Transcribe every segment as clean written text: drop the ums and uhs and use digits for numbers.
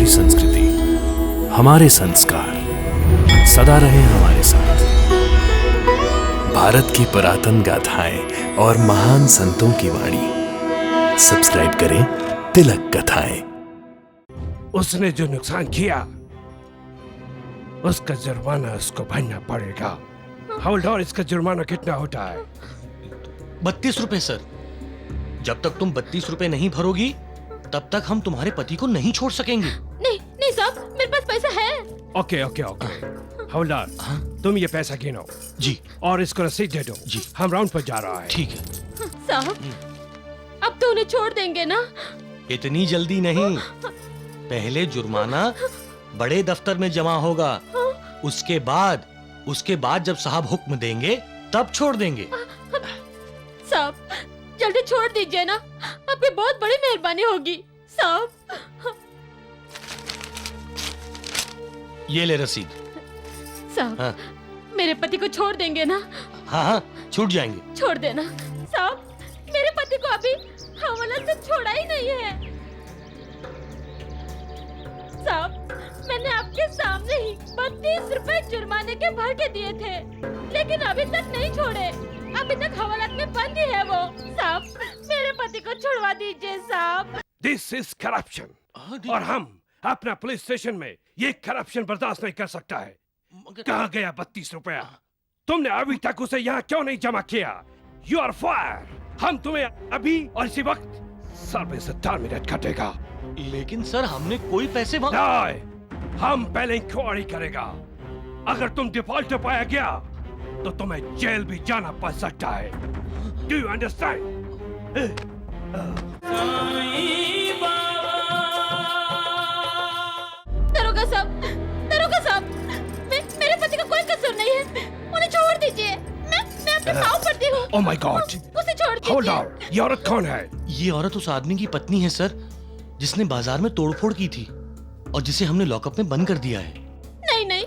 हमारी संस्कृति, हमारे संस्कार सदा रहे हमारे साथ। भारत की पुरातन गाथाएं और महान संतों की वाणी। सब्सक्राइब करें तिलक कथाएं। उसने जो नुकसान किया उसका जुर्माना उसको भरना पड़ेगा। हवलदार, इसका जुर्माना कितना होता है? 32 रुपए सर। जब तक तुम 32 रुपए नहीं भरोगी तब तक हम तुम्हारे पति को नहीं छोड़ सकेंगे। नहीं नहीं साहब, मेरे पास पैसा है। ओके ओके ओके हवलदार, तुम ये पैसा गिनो जी और इसको रसीद दे दो। जी। हम राउंड पर जा रहा है। ठीक है। साहब, अब तो उन्हें छोड़ देंगे ना? इतनी जल्दी नहीं, पहले जुर्माना बड़े दफ्तर में जमा होगा, उसके बाद जब साहब हुक्म देंगे तब छोड़ देंगे। साहब, जल्दी छोड़ दीजिए ना, आपकी बहुत बड़ी मेहरबानी होगी साहब। ये ले रसीद। साहब, हाँ मेरे पति को छोड़ देंगे ना? हाँ हाँ, छूट जाएंगे। छोड़ देना साहब, मेरे पति को अभी हवाला से छोड़ा ही नहीं है। साहब, मैंने आपके सामने ही 32 रुपए जुर्माने के भर के दिए थे, लेकिन अभी तक नहीं छोड़े। अभी तक हवालात में बंद ही है वो। साहब, मेरे पति को छुड़वा दीजिए साहब। दिस इज करप्शन और हम अपना पुलिस स्टेशन में ये करप्शन बर्दाश्त नहीं कर सकता है। कहाँ गया 32 रुपया? तुमने अभी तक उसे यहाँ क्यों नहीं जमा किया? You are fire. हम तुम्हें अभी और इसी वक्त सर्विस से टर्मिनेट कर देगा। लेकिन सर, हमने कोई पैसे नहीं, हम पहले इंक्वायरी करेगा। अगर तुम डिफॉल्टर पाया गया तो तुम्हें जेल भी जाना पड़ सकता है। Do you understand? दरोगा साहब, मेरे पति का कोई कसूर नहीं है, उन्हें छोड़ दीजिए। मैं आपके पाँव पड़ती हूँ। ओह माय गॉड, उसे छोड़ दीजिए। होल्ड ऑन, ये औरत कौन है? ये औरत उस आदमी की पत्नी है सर, जिसने बाजार में तोड़फोड़ की थी और जिसे हमने लॉकअप में बंद कर दिया है। नहीं नहीं,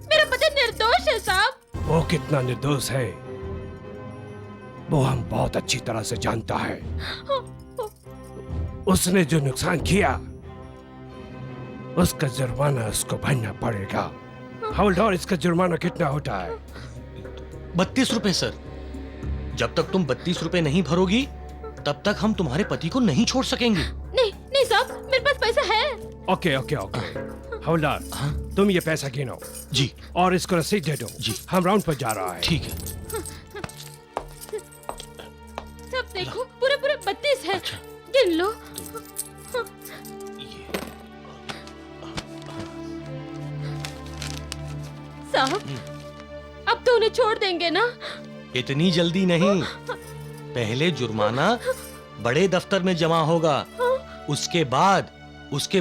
मेरा पति निर्दोष है साहब। वो कितना निर्दोष है वो हम बहुत अच्छी तरह से जानता है। उसने जो नुकसान किया उसका जुर्माना उसको भरना पड़ेगा। हवलदार, इसका जुर्माना कितना होता है? 32 रुपए सर। जब तक तुम 32 रुपए नहीं भरोगी तब तक हम तुम्हारे पति को नहीं छोड़ सकेंगे। नहीं नहीं साहब, मेरे पास पैसा है। ओके ओके ओके हवलदार, तुम ये पैसा गिनो जी और इसको रसीद दे दो। जी। हम राउंड पर जा रहा है। ठीक है। सब देखो, पूरे 32 है। गिन लो। साहब, अब तो उन्हें छोड़ देंगे ना? इतनी जल्दी नहीं, पहले जुर्माना बड़े दफ्तर में जमा होगा, उसके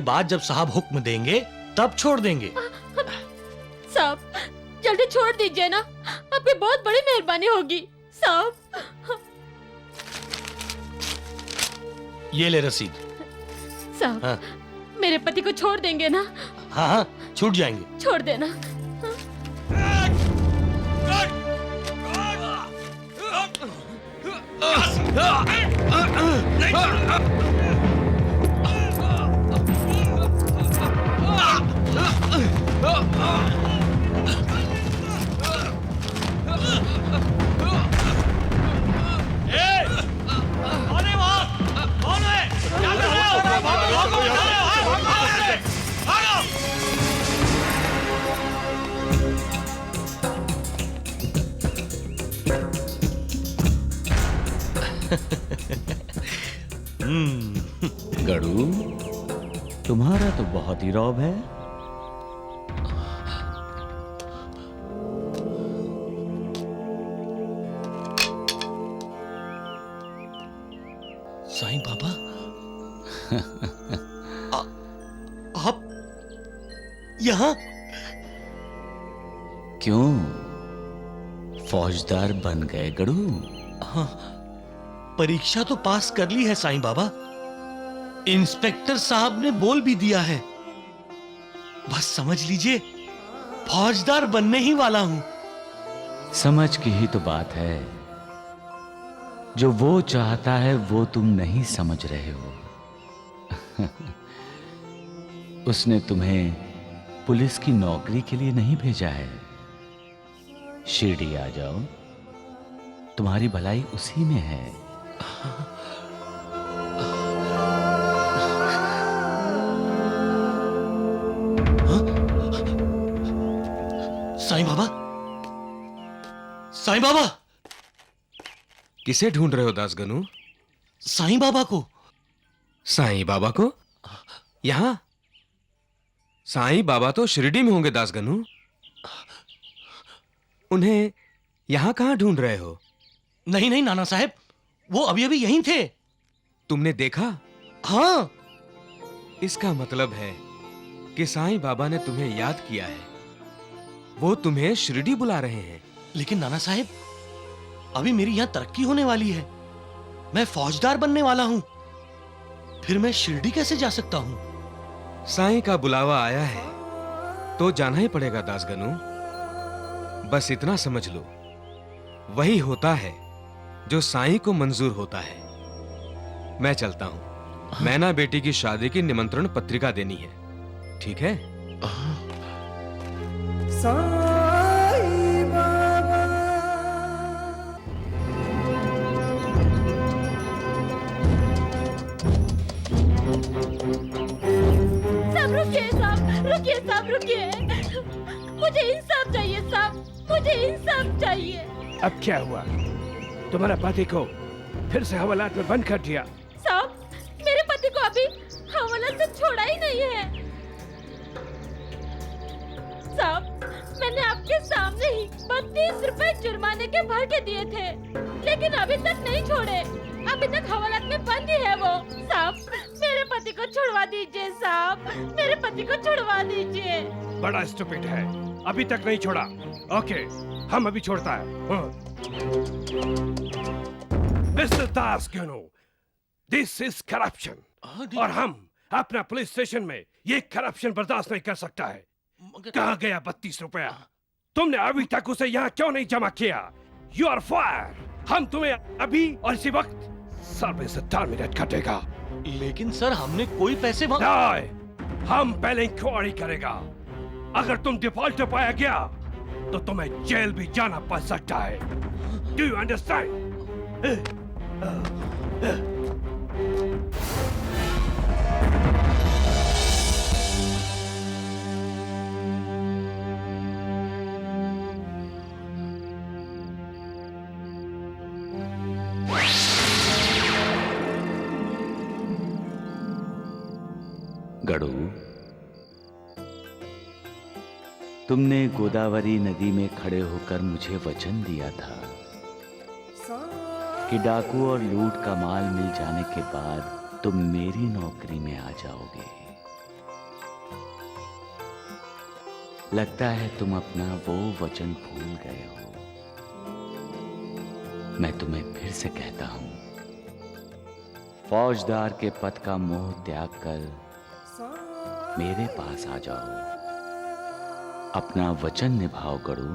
बाद जब साहब हुक्म देंगे तब छोड़ देंगे। साहब, जल्दी छोड़ दीजिए ना, आपकी बहुत बड़ी मेहरबानी होगी साहब। ये ले रसीद। साहब, हाँ मेरे पति को छोड़ देंगे ना? हाँ हाँ, छूट जाएंगे। छोड़ देना। गड़ू, तुम्हारा तो बहुत ही रौब है। साईं बाबा, आप यहाँ? क्यों, फौजदार बन गए गड़ू? हाँ, परीक्षा तो पास कर ली है साईं बाबा। इंस्पेक्टर साहब ने बोल भी दिया है। बस समझ लीजिए, फौजदार बनने ही वाला हूं। समझ की ही तो बात है। जो वो चाहता है वो तुम नहीं समझ रहे हो। उसने तुम्हें पुलिस की नौकरी के लिए नहीं भेजा है। शिरडी आ जाओ, तुम्हारी भलाई उसी में है। साईं बाबा, साईं बाबा, किसे ढूंढ रहे हो दासगनु? साईं बाबा को। साईं बाबा को? यहां? साईं बाबा तो शिरडी में होंगे दासगनु। उन्हें यहां कहां ढूंढ रहे हो? नहीं नहीं नाना साहब, वो अभी अभी यहीं थे। तुमने देखा? हाँ। इसका मतलब है कि साईं बाबा ने तुम्हें याद किया है। वो तुम्हें शिरडी बुला रहे हैं। लेकिन नाना साहब, अभी मेरी यहां तरक्की होने वाली है। मैं फौजदार बनने वाला हूं। फिर मैं शिरडी कैसे जा सकता हूं? साईं का बुलावा आया है तो जाना ही पड़ेगा दासगनु। बस इतना समझ लो, वही होता है जो साईं को मंजूर होता है। मैं चलता हूं। मैना बेटी की शादी की निमंत्रण पत्रिका देनी है, ठीक है? साईं बाबा। साहब रुकिए, साहब रुकिए, साहब रुकिए। मुझे इंसाफ चाहिए साहब, मुझे इंसाफ चाहिए। अब क्या हुआ? तुम्हारा पति को फिर से हवालात में बंद कर दिया? साहब, मेरे पति को अभी हवालात से छोड़ा ही नहीं है। साहब, मैंने आपके सामने ही 32 रुपए जुर्माने के भर के दिए थे, लेकिन अभी तक नहीं छोड़े। अभी तक हवालात में बंद ही है वो। साहब, मेरे पति को छुड़वा दीजिए साहब, मेरे पति को छुड़वा दीजिए। बड़ा स्टूपिड है, अभी तक नहीं छोड़ा। ओके, हम अभी छोड़ता है। Mister Dasganu, this is corruption और हम अपना पुलिस स्टेशन में ये करप्शन बर्दाश्त नहीं कर सकता है। कहाँ गया 32 रुपया? तुमने अभी तक उसे यहाँ क्यों नहीं जमा किया? You are fire. हम तुम्हें अभी और इसी वक्त सर्विस से टर्मिनेट कर देगा। लेकिन सर, हमने कोई पैसे नहीं, हम पहले इंक्वायरी करेगा। अगर तुम डिफॉल्टर पाया गया तो तुम्हें जेल भी जाना पड़ सकता है। Do you understand? गड़ू, तुमने गोदावरी नदी में खड़े होकर मुझे वचन दिया था कि डाकू और लूट का माल मिल जाने के बाद तुम मेरी नौकरी में आ जाओगे। लगता है तुम अपना वो वचन भूल गए हो। मैं तुम्हें फिर से कहता हूं, फौजदार के पद का मोह त्याग कर मेरे पास आ जाओ। अपना वचन निभाओ गड़ू,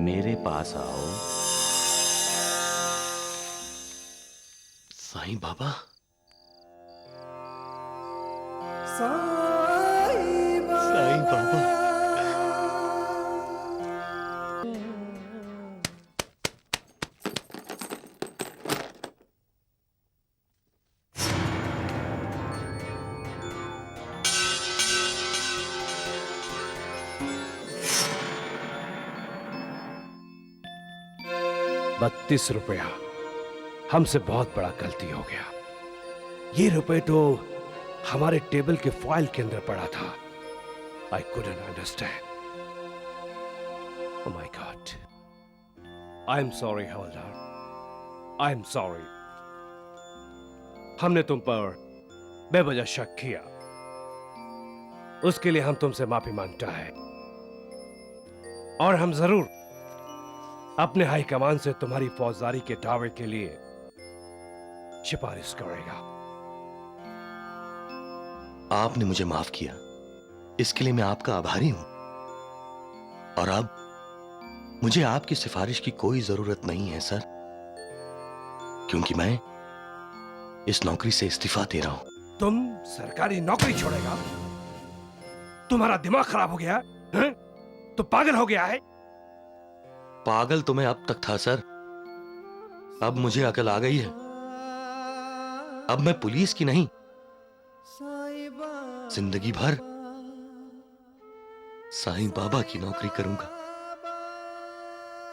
मेरे पास आओ। साईं बाबा, साईं बाबा। साईं बाबा। ₹32 रुपया, हमसे बहुत बड़ा गलती हो गया। ये रुपए तो हमारे टेबल के फाइल के अंदर पड़ा था। आई couldn't understand. Oh my God. I am sorry, havildar. I am sorry. हमने तुम पर बेवजह शक किया, उसके लिए हम तुमसे माफी मांगता है। और हम जरूर अपने हाई कमान से तुम्हारी फौजदारी के दावे के लिए सिफारिश करेगा। आपने मुझे माफ किया, इसके लिए मैं आपका आभारी हूं। और अब मुझे आपकी सिफारिश की कोई जरूरत नहीं है सर, क्योंकि मैं इस नौकरी से इस्तीफा दे रहा हूं। तुम सरकारी नौकरी छोड़ेगा? तुम्हारा दिमाग खराब हो गया है? तो पागल हो गया है? पागल तो मैं अब तक था सर, अब मुझे अकल आ गई है। अब मैं पुलिस की नहीं, जिंदगी भर साईं बाबा की नौकरी करूंगा।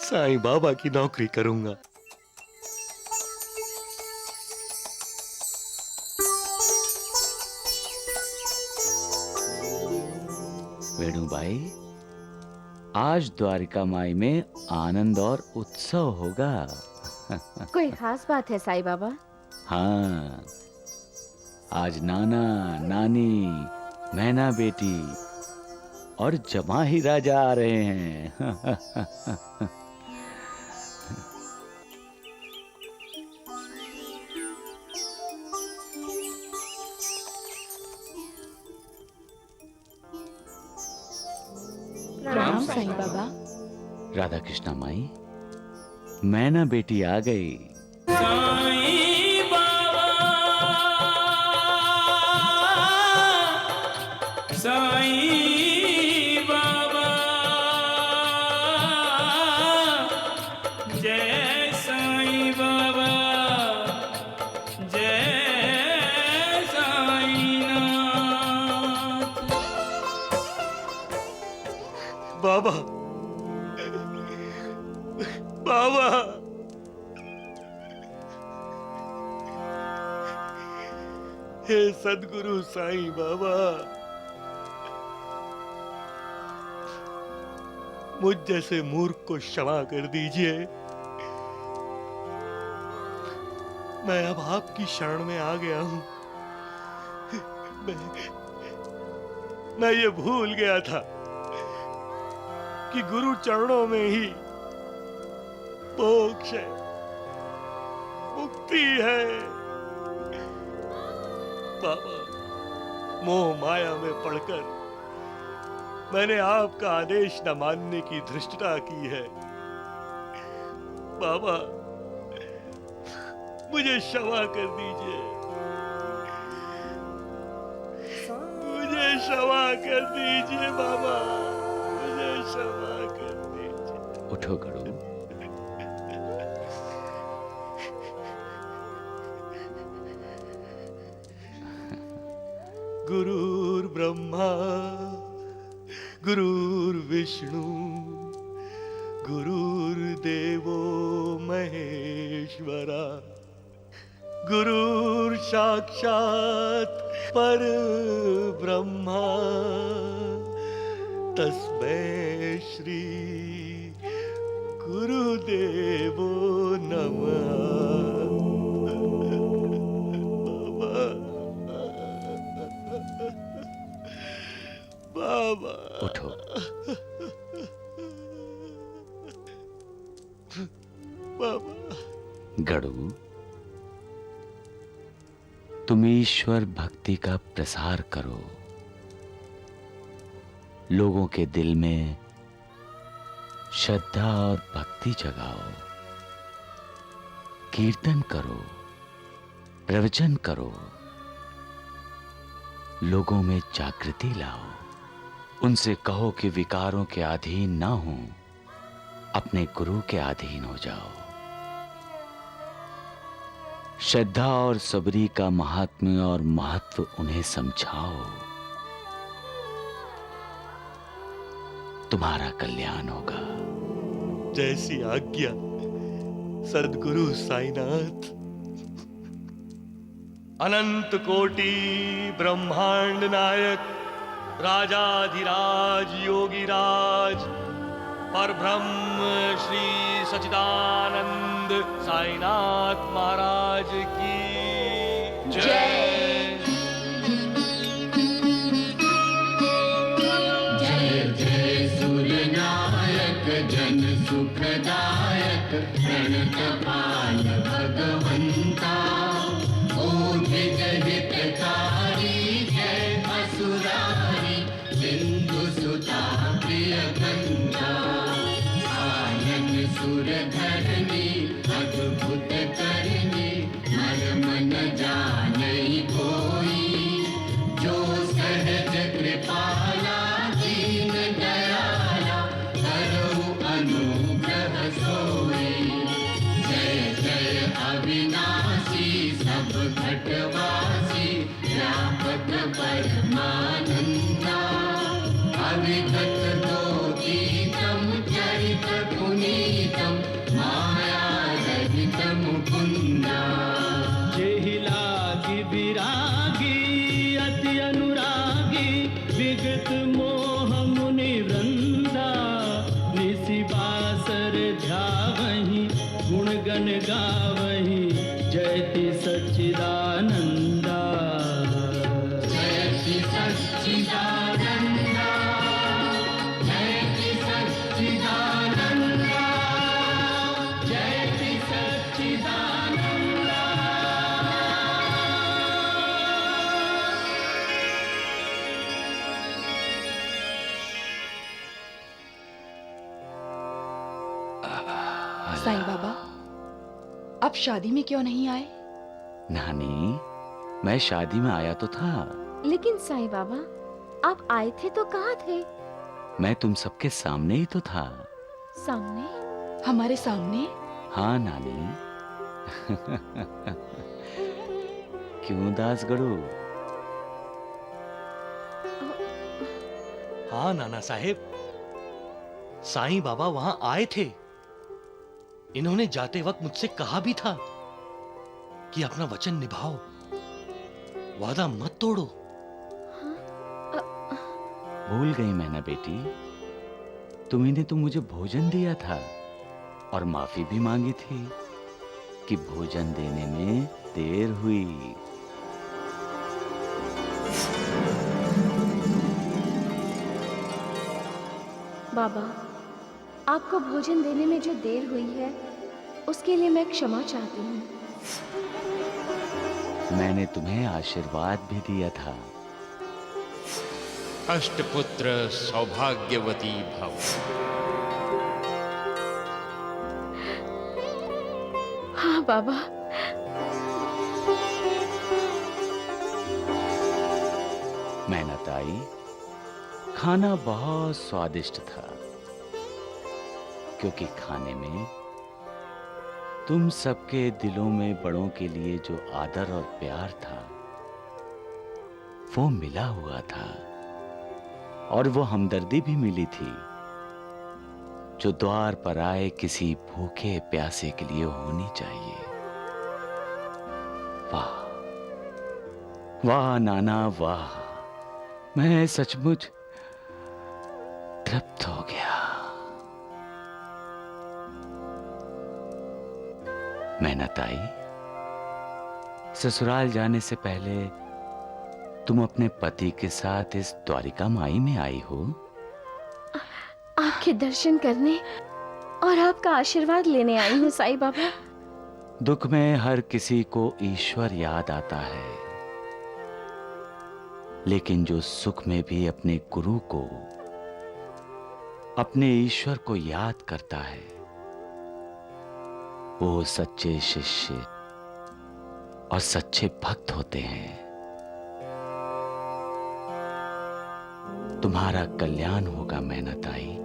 साईं बाबा की नौकरी करूंगा। वेणुबाई, आज द्वारिका माई में आनंद और उत्सव होगा। कोई खास बात है साईं बाबा? हाँ, आज नाना, नानी, मैना बेटी और जमाही राजा आ रहे हैं। प्रणाम साईं बाबा। राधा कृष्णा माई, मैना बेटी आ गई। बाबा, बाबा, हे सद्गुरु साईं बाबा, मुझ जैसे मूर्ख को क्षमा कर दीजिए। मैं अब आपकी शरण में आ गया हूं। मैं ये भूल गया था कि गुरु चरणों में ही मोक्ष है, मुक्ति है। बाबा, मोह माया में पड़कर मैंने आपका आदेश न मानने की धृष्टता की है। बाबा, मुझे क्षमा कर दीजिए, मुझे क्षमा कर दीजिए बाबा, मुझे क्षमा कर दीजिए। उठो गड़ू। गुरुर्ब्रह्मा गुरुर्विष्णु गुरुर्देवो महेश्वरा गुरुर्साक्षात् परब्रह्मा तस्मै श्री गुरुदेवो नमः। बाबा, उठो। बाबा, गड़ू, तुम ईश्वर भक्ति का प्रसार करो, लोगों के दिल में श्रद्धा और भक्ति जगाओ, कीर्तन करो, प्रवचन करो, लोगों में जागृति लाओ। उनसे कहो कि विकारों के अधीन ना हो, अपने गुरु के अधीन हो जाओ। श्रद्धा और सबरी का महात्म्य और महत्व उन्हें समझाओ, तुम्हारा कल्याण होगा। जैसी आज्ञा सद्गुरु साईनाथ। अनंत कोटि ब्रह्मांड नायक राजाधिराज योगीराज परब्रह्म श्री सच्चिदानंद साईनाथ महाराज की जय। जय जय सूर्यनायक जन सुखदायक प्रणतपाल भगवंता ओधिक हितकारी जय असुरारी सिंधु सुता प्रिय गंगा आयन सुर धरणी अद्भुत करनी मर्म न जाने कोई घटवासी व्यापक परमानंदा अविगत दोतीतम चरित पुनीतम माया रहित मुकुंदा जेहि लागी विरागी अति अनुरागी विगत मोह मुनि वृंदा निसि बासर ध्यावहि गुण गण गावहि जयति सच्चिदानंदा जयति सच्चिदानंदा जयति सच्चिदानंदा जयति सच्चिदानंदा। साईं बाबा, आप शादी में क्यों नहीं आए? नानी, मैं शादी में आया तो था। लेकिन साईं बाबा, आप आए थे तो कहाँ थे? मैं तुम सबके सामने ही तो था। सामने? हमारे सामने? हाँ नानी। क्यों दासगढ़ू? हाँ नाना साहेब, साईं बाबा वहां आए थे। इन्होंने जाते वक्त मुझसे कहा भी था कि अपना वचन निभाओ, वादा मत तोड़ो। भूल गई मैं ना बेटी, तुम्ही ने तो मुझे भोजन दिया था और माफी भी मांगी थी कि भोजन देने में देर हुई। बाबा, आपको भोजन देने में जो देर हुई है उसके लिए मैं क्षमा चाहती हूँ। मैंने तुम्हें आशीर्वाद भी दिया था। अष्टपुत्र सौभाग्यवती भव। हाँ बाबा। मेहनताई, खाना बहुत स्वादिष्ट था, क्योंकि खाने में तुम सबके दिलों में बड़ों के लिए जो आदर और प्यार था वो मिला हुआ था, और वो हमदर्दी भी मिली थी जो द्वार पर आए किसी भूखे प्यासे के लिए होनी चाहिए। वाह वाह नाना वाह, मैं सचमुच तृप्त हो गया। मेहनताई, ससुराल जाने से पहले तुम अपने पति के साथ इस द्वारिका माई में आई हो? आपके दर्शन करने और आपका आशीर्वाद लेने आई हूँ साईं बाबा। दुख में हर किसी को ईश्वर याद आता है, लेकिन जो सुख में भी अपने गुरु को, अपने ईश्वर को याद करता है, वो सच्चे शिष्य और सच्चे भक्त होते हैं। तुम्हारा कल्याण होगा मेहनताई।